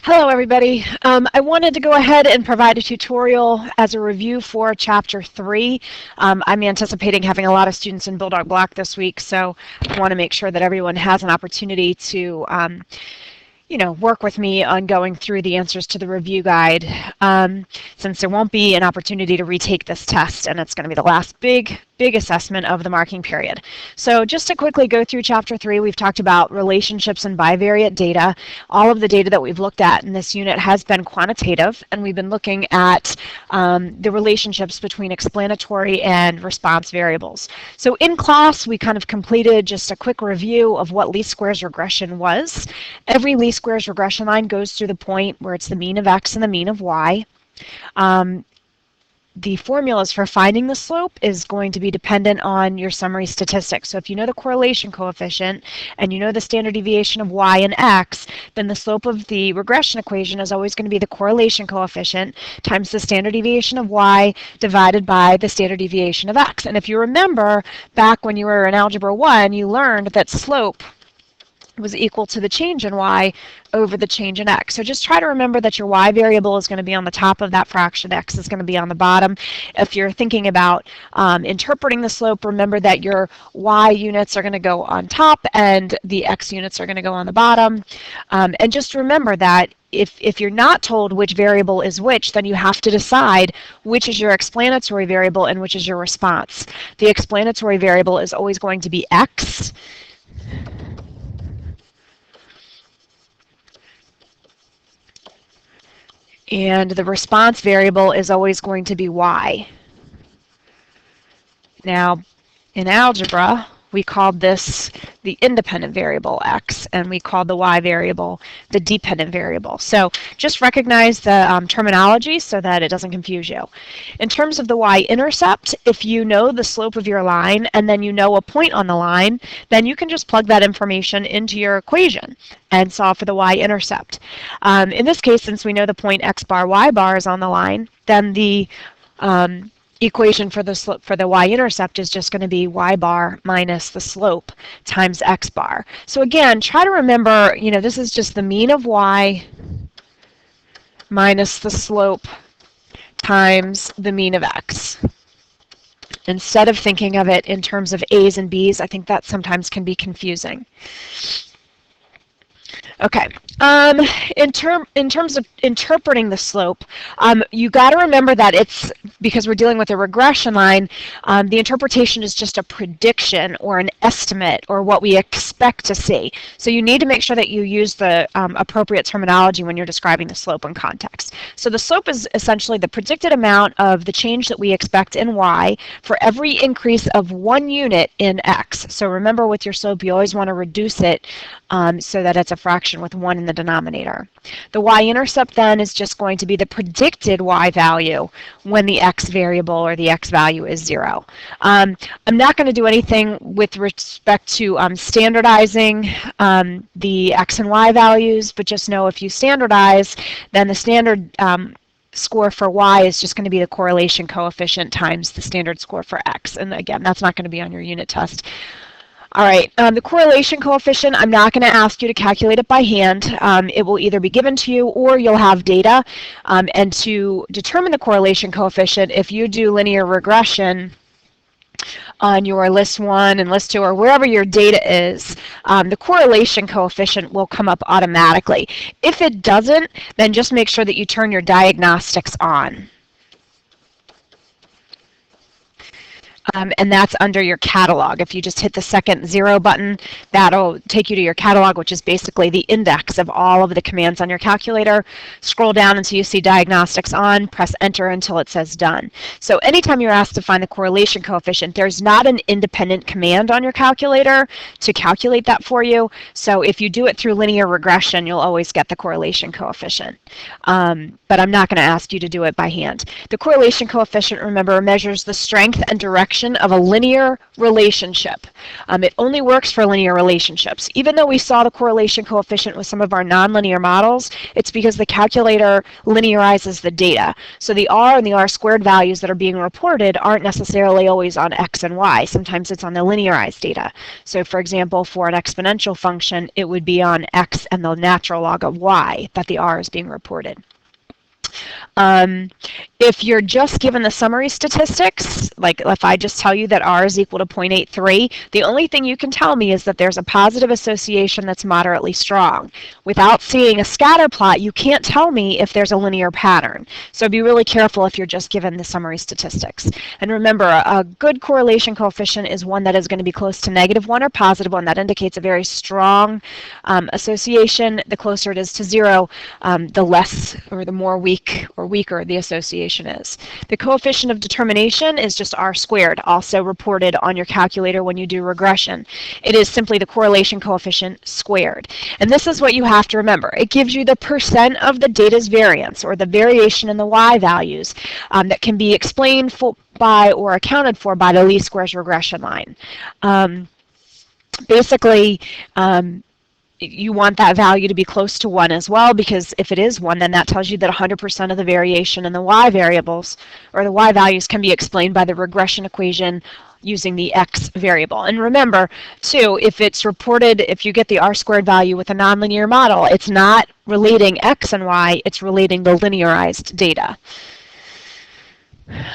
Hello everybody. I wanted to go ahead and provide a tutorial as a review for Chapter 3. I'm anticipating having a lot of students in Bulldog Block this week, so I want to make sure that everyone has an opportunity to work with me on going through the answers to the review guide, since there won't be an opportunity to retake this test, and it's going to be the last big assessment of the marking period. So just to quickly go through Chapter 3, we've talked about relationships and bivariate data. All of the data that we've looked at in this unit has been quantitative, and we've been looking at the relationships between explanatory and response variables. So in class, we kind of completed just a quick review of what least squares regression was. Every least squares regression line goes through the point where it's the mean of x and the mean of y. The formulas for finding the slope is going to be dependent on your summary statistics. So if you know the correlation coefficient and you know the standard deviation of y and x, then the slope of the regression equation is always going to be the correlation coefficient times the standard deviation of y divided by the standard deviation of x. And if you remember, back when you were in Algebra 1, you learned that slope was equal to the change in y over the change in x. So just try to remember that your y variable is going to be on the top of that fraction, x is going to be on the bottom. If you're thinking about interpreting the slope, remember that your y units are going to go on top and the x units are going to go on the bottom. And just remember that if you're not told which variable is which, then you have to decide which is your explanatory variable and which is your response. The explanatory variable is always going to be x. And the response variable is always going to be y. Now, in algebra, we called this the independent variable x, and we called the y variable the dependent variable. So just recognize the terminology so that it doesn't confuse you. In terms of the y-intercept, if you know the slope of your line and then you know a point on the line, then you can just plug that information into your equation and solve for the y-intercept. In this case, since we know the point x bar y bar is on the line, then the equation for the y-intercept is just going to be y bar minus the slope times x bar. So again, try to remember, this is just the mean of y minus the slope times the mean of x. Instead of thinking of it in terms of a's and b's, I think that sometimes can be confusing. Okay, in terms of interpreting the slope, you got to remember that it's, because we're dealing with a regression line, the interpretation is just a prediction or an estimate or what we expect to see. So you need to make sure that you use the appropriate terminology when you're describing the slope in context. So the slope is essentially the predicted amount of the change that we expect in y for every increase of 1 unit in x. So remember, with your slope, you always want to reduce it so that it's a fraction with 1 in the denominator. The y-intercept then is just going to be the predicted y value when the x variable or the x value is 0. I'm not going to do anything with respect to standardizing the x and y values, but just know if you standardize, then the standard score for y is just going to be the correlation coefficient times the standard score for x. And again, that's not going to be on your unit test. All right, the correlation coefficient, I'm not going to ask you to calculate it by hand. It will either be given to you or you'll have data. And to determine the correlation coefficient, if you do linear regression on your list 1 and list 2 or wherever your data is, the correlation coefficient will come up automatically. If it doesn't, then just make sure that you turn your diagnostics on. And that's under your catalog. If you just hit the second 0 button, that'll take you to your catalog, which is basically the index of all of the commands on your calculator. Scroll down until you see diagnostics on, press enter until it says done. So anytime you're asked to find the correlation coefficient, there's not an independent command on your calculator to calculate that for you. So if you do it through linear regression, you'll always get the correlation coefficient. But I'm not going to ask you to do it by hand. The correlation coefficient, remember, measures the strength and direction definition of a linear relationship. It only works for linear relationships. Even though we saw the correlation coefficient with some of our nonlinear models, it's because the calculator linearizes the data. So the r and the r squared values that are being reported aren't necessarily always on x and y. Sometimes it's on the linearized data. So for example, for an exponential function, it would be on x and the natural log of y that the r is being reported. If you're just given the summary statistics, like if I just tell you that r is equal to 0.83, the only thing you can tell me is that there's a positive association that's moderately strong. Without seeing a scatter plot, you can't tell me if there's a linear pattern. So be really careful if you're just given the summary statistics. And remember, a good correlation coefficient is one that is going to be close to -1 or +1. That indicates a very strong association. The closer it is to 0, the less or the more weak or weaker the association is. The coefficient of determination is just r squared, also reported on your calculator when you do regression. It is simply the correlation coefficient squared. And this is what you have to remember. It gives you the percent of the data's variance, or the variation in the y values, that can be explained by or accounted for by the least squares regression line. Basically, you want that value to be close to 1 as well, because if it is 1, then that tells you that 100% of the variation in the y variables, or the y values, can be explained by the regression equation using the x variable. And remember, too, if it's reported, if you get the r squared value with a nonlinear model, it's not relating x and y, it's relating the linearized data.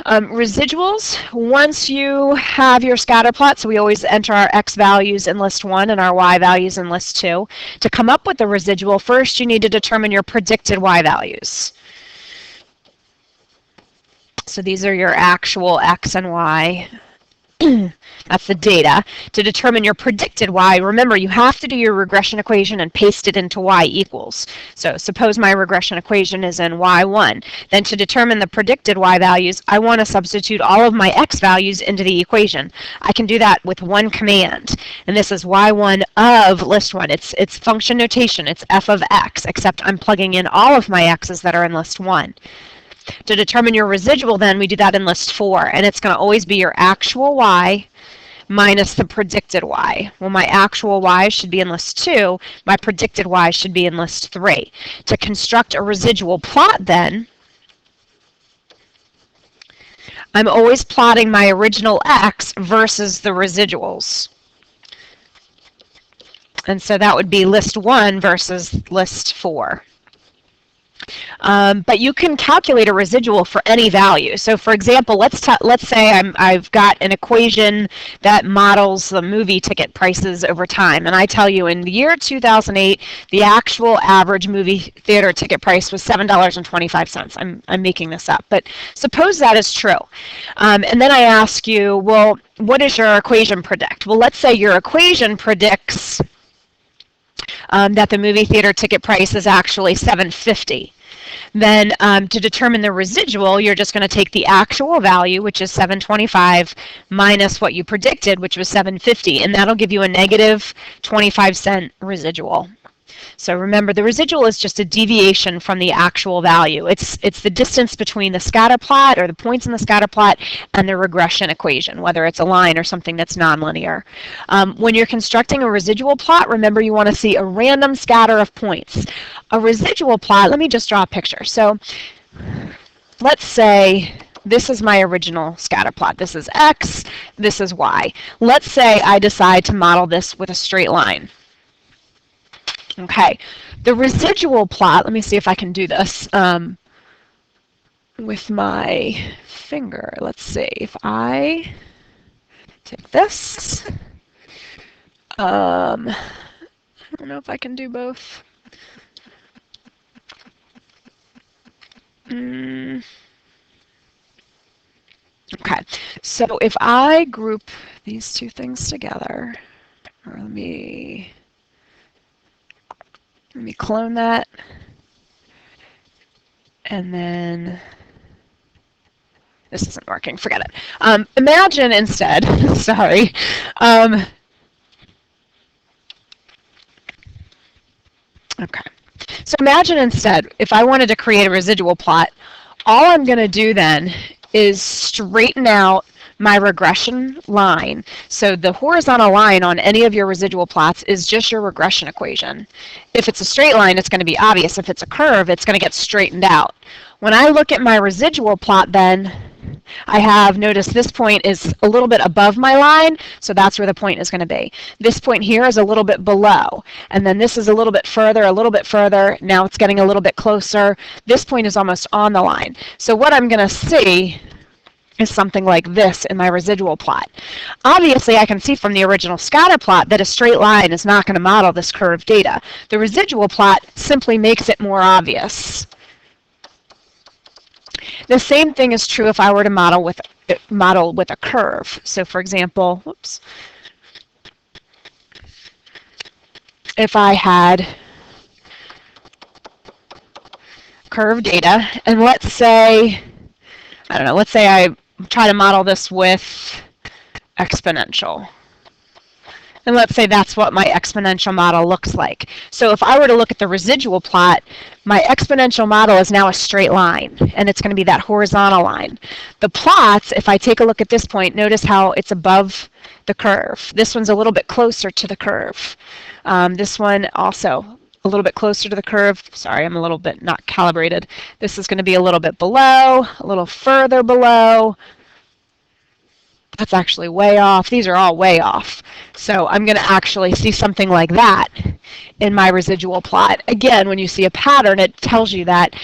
Residuals, once you have your scatter plot, so we always enter our x values in list 1 and our y values in list 2. To come up with the residual, first you need to determine your predicted y values. So these are your actual x and y. That's the data. To determine your predicted y, remember you have to do your regression equation and paste it into y equals. So suppose my regression equation is in y1. Then to determine the predicted y values, I want to substitute all of my x values into the equation. I can do that with one command. And this is y1 of list 1. It's function notation. It's f of x, except I'm plugging in all of my x's that are in list 1. To determine your residual, then, we do that in list 4, and it's going to always be your actual y minus the predicted y. Well, my actual y should be in list 2, my predicted y should be in list 3. To construct a residual plot, then, I'm always plotting my original x versus the residuals. And so that would be list 1 versus list 4. But you can calculate a residual for any value. So for example, let's say I've got an equation that models the movie ticket prices over time, and I tell you in the year 2008 the actual average movie theater ticket price was $7.25. I'm making this up, but suppose that is true. And then I ask you, well, what does your equation predict? Well, let's say your equation predicts that the movie theater ticket price is actually $7.50. Then to determine the residual, you're just going to take the actual value, which is $7.25, minus what you predicted, which was $7.50, and that'll give you a negative 25-cent residual. So remember, the residual is just a deviation from the actual value. It's the distance between the scatter plot, or the points in the scatter plot, and the regression equation, whether it's a line or something that's nonlinear. When you're constructing a residual plot, remember you want to see a random scatter of points. A residual plot, let me just draw a picture. So let's say this is my original scatter plot. This is x, this is y. Let's say I decide to model this with a straight line. Okay, the residual plot, let me see if I can do this with my finger. Let's see, if I take this, I don't know if I can do both. Okay, so if I group these two things together, or let me clone that, and then this isn't working, forget it. Imagine instead, sorry, okay. So imagine instead, if I wanted to create a residual plot, all I'm going to do then is straighten out my regression line. So the horizontal line on any of your residual plots is just your regression equation. If it's a straight line, it's going to be obvious. If it's a curve, it's going to get straightened out. When I look at my residual plot then, I have noticed this point is a little bit above my line, so that's where the point is going to be. This point here is a little bit below, and then this is a little bit further, now it's getting a little bit closer. This point is almost on the line. So what I'm going to see is something like this in my residual plot. Obviously, I can see from the original scatter plot that a straight line is not going to model this curved data. The residual plot simply makes it more obvious. The same thing is true if I were to model with a curve. So for example, whoops, if I had curved data, and let's say, I don't know, let's say I try to model this with exponential. And let's say that's what my exponential model looks like. So if I were to look at the residual plot, my exponential model is now a straight line, and it's going to be that horizontal line. The plots, if I take a look at this point, notice how it's above the curve. This one's a little bit closer to the curve. This one also a little bit closer to the curve. Sorry, I'm a little bit not calibrated. This is going to be a little bit below, a little further below. That's actually way off. These are all way off. So I'm going to actually see something like that in my residual plot. Again, when you see a pattern, it tells you that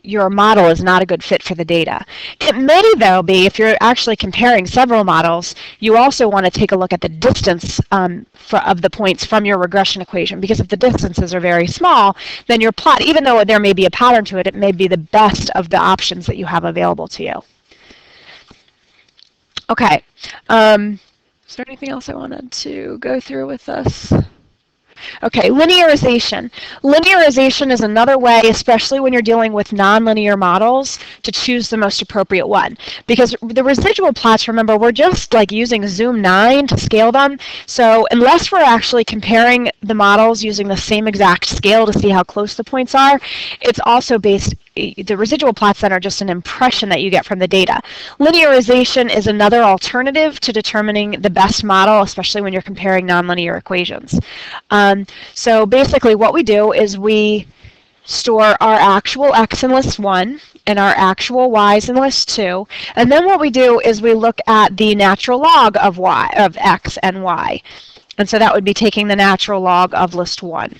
your model is not a good fit for the data. It may, though, be, if you're actually comparing several models, you also want to take a look at the distance of the points from your regression equation, because if the distances are very small, then your plot, even though there may be a pattern to it, it may be the best of the options that you have available to you. Okay, is there anything else I wanted to go through with us? Okay, linearization. Linearization is another way, especially when you're dealing with nonlinear models, to choose the most appropriate one. Because the residual plots, remember, we're just like using Zoom 9 to scale them. So unless we're actually comparing the models using the same exact scale to see how close the points are, it's also based, the residual plots then are just an impression that you get from the data. Linearization is another alternative to determining the best model, especially when you're comparing nonlinear equations. So basically what we do is we store our actual x in list 1 and our actual y's in list 2, and then what we do is we look at the natural log of x and y. And so that would be taking the natural log of list 1.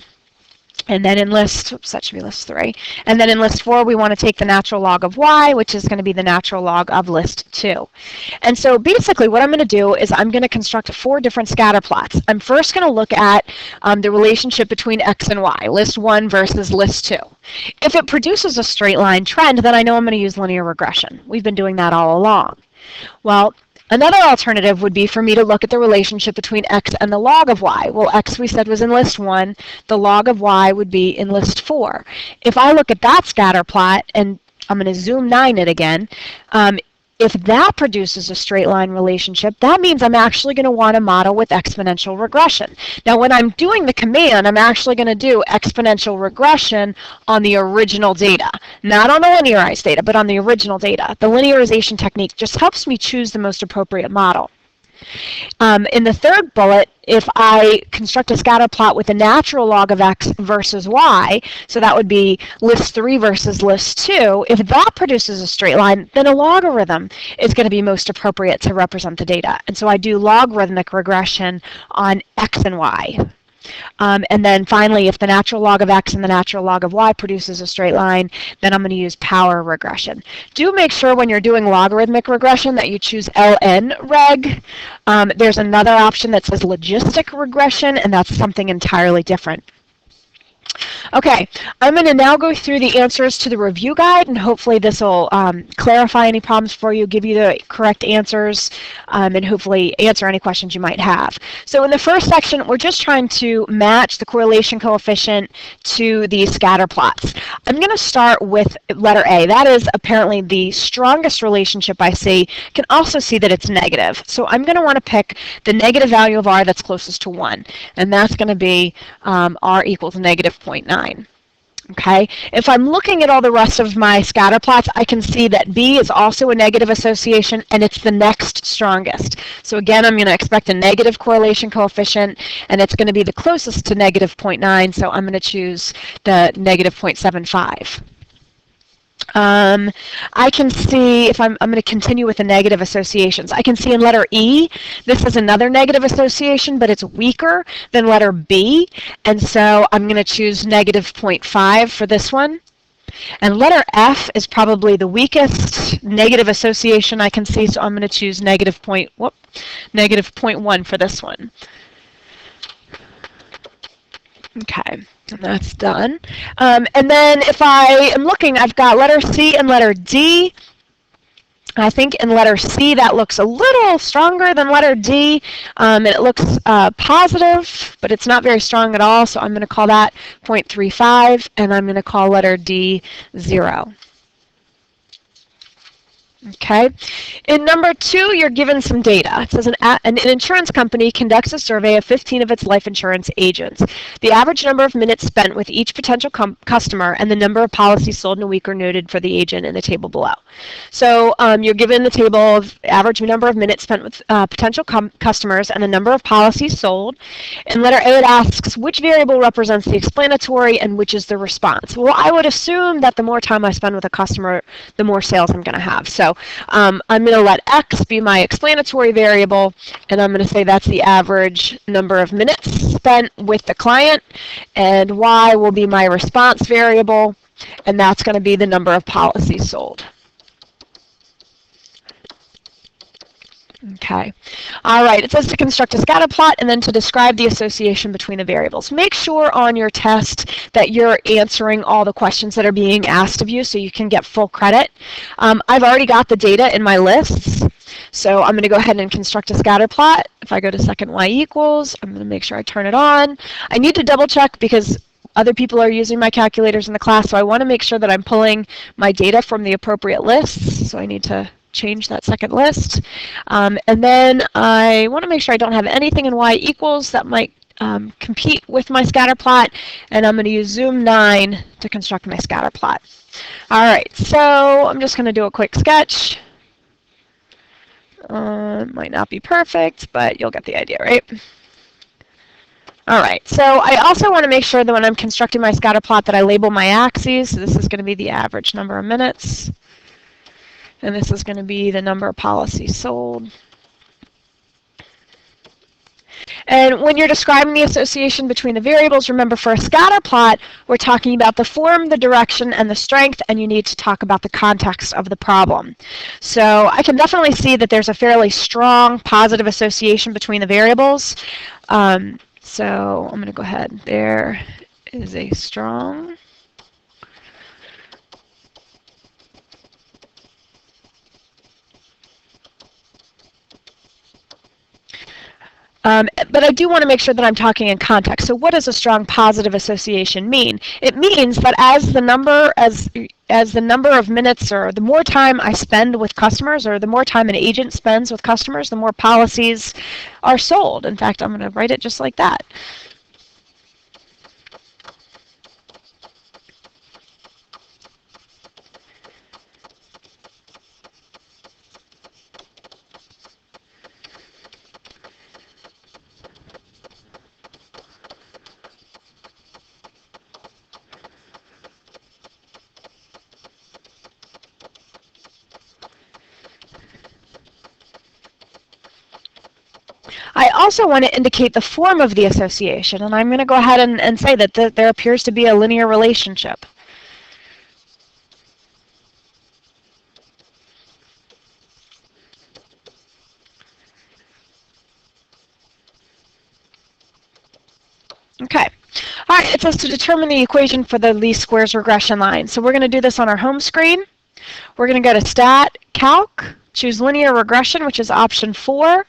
And then in list, oops, that should be list 3. And then in list 4, we want to take the natural log of y, which is going to be the natural log of list 2. And so basically what I'm going to do is I'm going to construct 4 different scatter plots. I'm first going to look at the relationship between x and y, list 1 versus list 2. If it produces a straight line trend, then I know I'm going to use linear regression. We've been doing that all along. Well, another alternative would be for me to look at the relationship between x and the log of y. Well, x we said was in list 1. The log of y would be in list 4. If I look at that scatter plot, and I'm going to zoom 9 it again, if that produces a straight line relationship, that means I'm actually going to want to model with exponential regression. Now, when I'm doing the command, I'm actually going to do exponential regression on the original data, not on the linearized data, but on the original data. The linearization technique just helps me choose the most appropriate model. In the third bullet, if I construct a scatter plot with a natural log of x versus y, so that would be list 3 versus list 2, if that produces a straight line, then a logarithm is going to be most appropriate to represent the data. And so I do logarithmic regression on x and y. And then finally, if the natural log of x and the natural log of y produces a straight line, then I'm going to use power regression. Do make sure when you're doing logarithmic regression that you choose ln reg. There's another option that says logistic regression, and that's something entirely different. Okay, I'm going to now go through the answers to the review guide, and hopefully this will clarify any problems for you, give you the correct answers, and hopefully answer any questions you might have. So in the first section, we're just trying to match the correlation coefficient to these scatter plots. I'm going to start with letter A. That is apparently the strongest relationship I see. You can also see that it's negative. So I'm going to want to pick the negative value of r that's closest to 1, and that's going to be r equals negative 0.9. Okay, if I'm looking at all the rest of my scatter plots, I can see that B is also a negative association, and it's the next strongest. So again, I'm going to expect a negative correlation coefficient, and it's going to be the closest to negative 0.9, so I'm going to choose the negative 0.75. I can see, if I'm going to continue with the negative associations, I can see in letter E, this is another negative association, but it's weaker than letter B, and so I'm going to choose negative 0.5 for this one. And letter F is probably the weakest negative association I can see, so I'm going to choose negative 0.1 for this one. Okay, and that's done. And then if I am looking, I've got letter C and letter D. I think in letter C that looks a little stronger than letter D, and it looks positive, but it's not very strong at all, so I'm going to call that 0.35, and I'm going to call letter D 0. Okay. In number 2, you're given some data. It says an insurance company conducts a survey of 15 of its life insurance agents. The average number of minutes spent with each potential customer and the number of policies sold in a week are noted for the agent in the table below. So you're given the table of average number of minutes spent with potential customers and the number of policies sold. In letter A, it asks which variable represents the explanatory and which is the response. Well, I would assume that the more time I spend with a customer, the more sales I'm going to have. So I'm going to let X be my explanatory variable, and I'm going to say that's the average number of minutes spent with the client, and Y will be my response variable, and that's going to be the number of policies sold. Okay. All right. It says to construct a scatter plot and then to describe the association between the variables. Make sure on your test that you're answering all the questions that are being asked of you so you can get full credit. I've already got the data in my lists, so I'm going to go ahead and construct a scatter plot. If I go to second y equals, I'm going to make sure I turn it on. I need to double check because other people are using my calculators in the class, so I want to make sure that I'm pulling my data from the appropriate lists. So I need to change that second list. And then I want to make sure I don't have anything in y equals that might compete with my scatter plot, and I'm going to use zoom 9 to construct my scatter plot. All right, so I'm just going to do a quick sketch. Might not be perfect, but you'll get the idea, right? All right, so I also want to make sure that when I'm constructing my scatter plot that I label my axes. So this is going to be the average number of minutes. And this is going to be the number of policies sold. And when you're describing the association between the variables, remember for a scatter plot, we're talking about the form, the direction, and the strength, and you need to talk about the context of the problem. So I can definitely see that there's a fairly strong positive association between the variables. So I'm going to go ahead. There is a strong but I do want to make sure that I'm talking in context. So what does a strong positive association mean? It means that as the number of minutes, or the more time I spend with customers, or the more time an agent spends with customers, the more policies are sold. In fact, I'm going to write it just like that. I also want to indicate the form of the association, and I'm going to go ahead and say that there appears to be a linear relationship. Okay. All right, it says to determine the equation for the least squares regression line. So we're going to do this on our home screen. We're going to go to Stat, Calc, choose Linear Regression, which is option 4.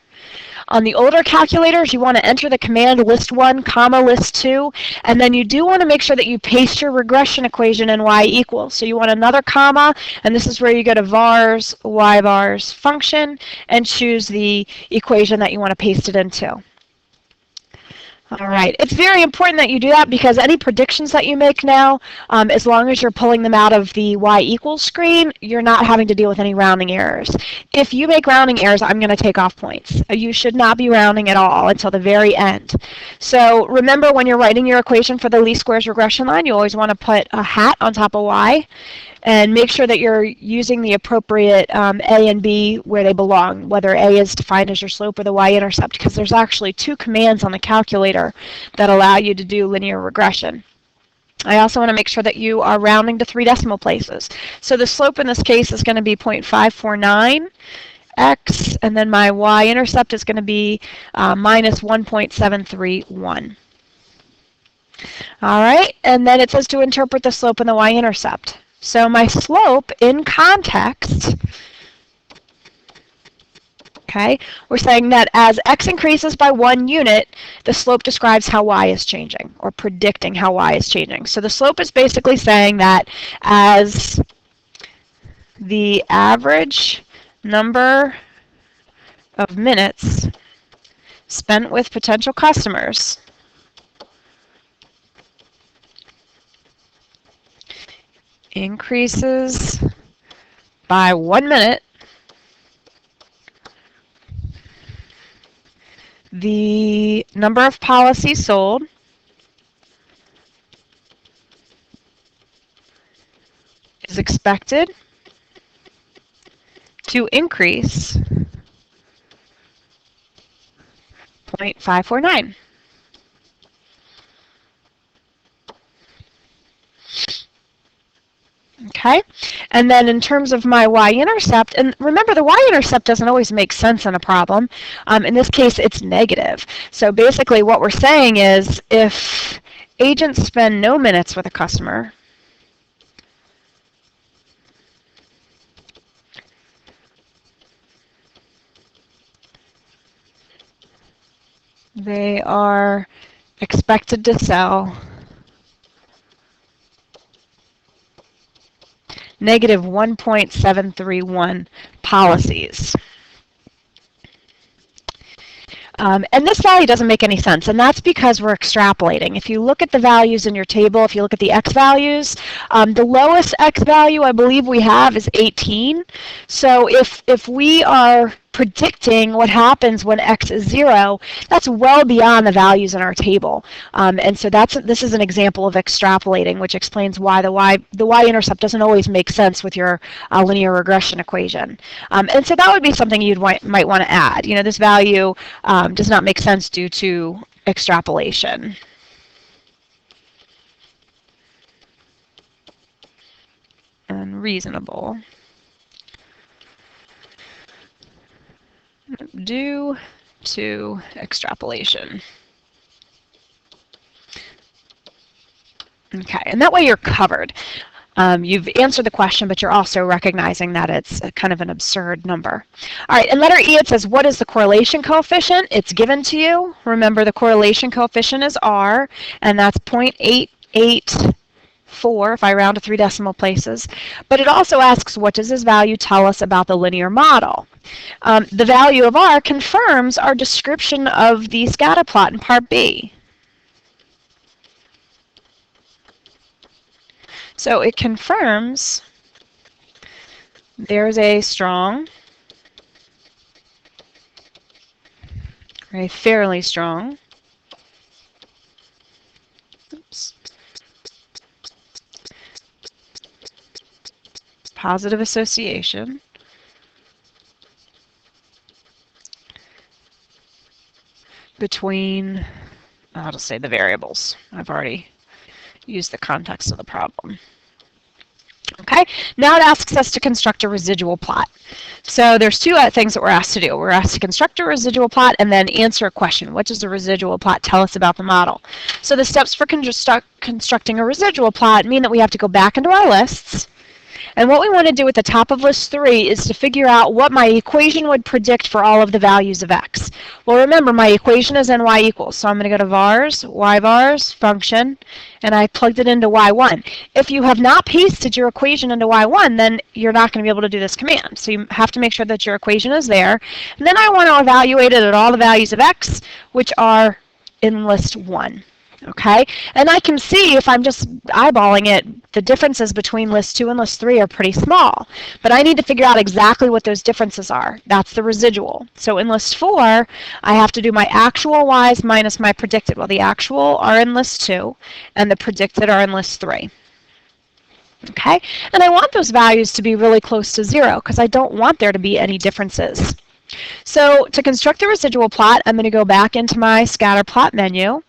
On the older calculators, you want to enter the command list1, comma, list2, and then you do want to make sure that you paste your regression equation in y equals. So you want another comma, and this is where you go to vars, y bars function, and choose the equation that you want to paste it into. All right. It's very important that you do that because any predictions that you make now, as long as you're pulling them out of the y equals screen, you're not having to deal with any rounding errors. If you make rounding errors, I'm going to take off points. You should not be rounding at all until the very end. So remember, when you're writing your equation for the least squares regression line, you always want to put a hat on top of y. And make sure that you're using the appropriate A and B where they belong, whether A is defined as your slope or the y-intercept, because there's actually two commands on the calculator that allow you to do linear regression. I also want to make sure that you are rounding to 3 decimal places. So the slope in this case is going to be 0.549 x, and then my y-intercept is going to be minus 1.731. All right, and then it says to interpret the slope and the y-intercept. So my slope in context, okay, we're saying that as x increases by 1 unit, the slope describes how y is changing, or predicting how y is changing. So the slope is basically saying that as the average number of minutes spent with potential customers increases by 1 minute, the number of policies sold is expected to increase 0.549. Okay, and then in terms of my y-intercept, and remember the y-intercept doesn't always make sense in a problem. In this case, it's negative. So basically what we're saying is if agents spend no minutes with a customer, they are expected to sell negative 1.731 policies. And this value doesn't make any sense, and that's because we're extrapolating. If you look at the values in your table, if you look at the x values, the lowest x value I believe we have is 18. So if we are predicting what happens when x is 0, that's well beyond the values in our table. And so this is an example of extrapolating, which explains why the y-intercept doesn't always make sense with your linear regression equation. And so that would be something you might want to add. You know, this value does not make sense due to extrapolation. Unreasonable due to extrapolation. Okay, and that way you're covered. You've answered the question, but you're also recognizing that it's kind of an absurd number. All right, in letter E it says, what is the correlation coefficient? It's given to you. Remember, the correlation coefficient is R, and that's 0.884 if I round to 3 decimal places. But it also asks, what does this value tell us about the linear model? The value of R confirms our description of the scatter plot in part B. So it confirms there's a strong, or a fairly strong, positive association between, I'll just say the variables. I've already used the context of the problem. Okay, now it asks us to construct a residual plot. So there's two things that we're asked to do. We're asked to construct a residual plot and then answer a question. What does the residual plot tell us about the model? So the steps for constructing a residual plot mean that we have to go back into our lists. And what we want to do at the top of list 3 is to figure out what my equation would predict for all of the values of x. Well, remember, my equation is ny equals, so I'm going to go to vars, y vars, function, and I plugged it into y1. If you have not pasted your equation into y1, then you're not going to be able to do this command. So you have to make sure that your equation is there. And then I want to evaluate it at all the values of x, which are in list 1. Okay, and I can see if I'm just eyeballing it, the differences between list 2 and list 3 are pretty small. But I need to figure out exactly what those differences are. That's the residual. So in list 4, I have to do my actual y's minus my predicted. Well, the actual are in list 2, and the predicted are in list 3. Okay, and I want those values to be really close to 0 because I don't want there to be any differences. So to construct the residual plot, I'm going to go back into my scatter plot menu.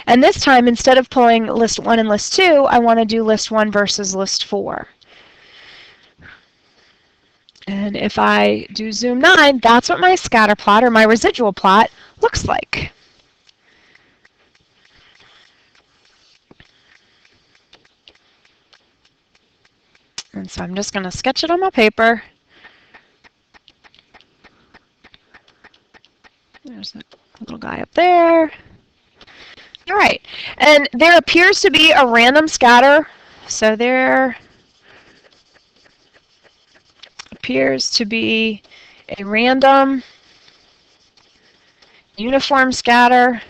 And this time, instead of pulling list 1 and list 2, I want to do list 1 versus list 4. And if I do zoom 9, that's what my scatter plot or my residual plot looks like. And so I'm just going to sketch it on my paper. There's that little guy up there. All right, and there appears to be a random scatter. So there appears to be a random uniform scatter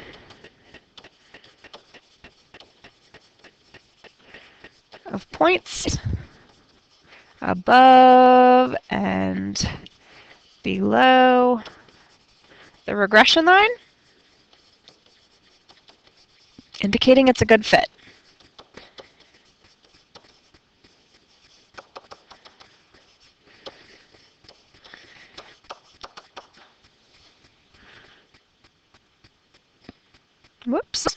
of points above and below the regression line, indicating it's a good fit. Whoops.